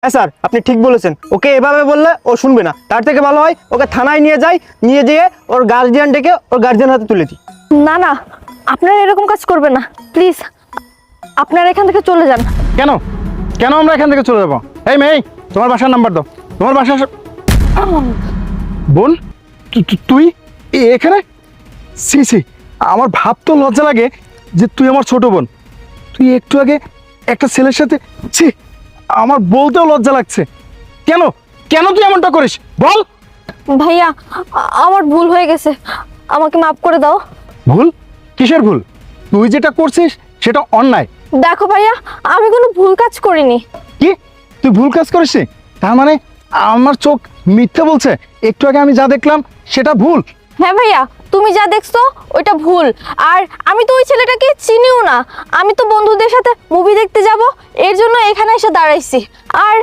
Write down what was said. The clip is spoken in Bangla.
হ্যাঁ স্যার, আপনি ঠিক বলেছেন। ওকে এভাবে বললে ও শুনবে না, তার থেকে ভালো হয় ওকে থানায় নিয়ে যাই, নিয়ে যেয়ে ওর গার্জিয়ান ডেকে ওর গার্জিয়ান হাতে তুলে দিই। না না, আপনারা এরকম কাজ করবেন না প্লিজ, আপনারা এখান থেকে চলে যান। কেন কেন আমরা এখান থেকে চলে যাবো? এই মেয়ে, তোমার বাসার নাম্বার দাও। তোমার বাসা বোন, তুই এখানে? সি সি, আমার ভাবতেও লজ্জা লাগে যে তুই আমার ছোট বোন। তুই একটু আগে একটা ছেলের সাথে, ছি, আমার বলতেও লজ্জা লাগছে। কেন কেন তুই এমনটা করিস বল? ভাইয়া, আমার ভুল হয়ে গেছে, আমাকে মাফ করে দাও। ভুল? কিসের ভুল? তুই যেটা করছিস সেটা অন্যায়। দেখো ভাইয়া, আমি কোনো ভুল কাজ করিনি। কি? তুই ভুল কাজ করিস? তার মানে আমার চোখ মিথ্যে বলছে? একটু আগে আমি যা দেখলাম সেটা ভুল? হ্যাঁ ভাইয়া, তুমি যা দেখছো ওইটা ভুল। আর আমি তো ওই ছেলেটাকে চিনিও না, আমি তো বন্ধুদের সাথে মুভি দেখতে যাব, এর জন্য এখানে এসে দাঁড়াইছি। আর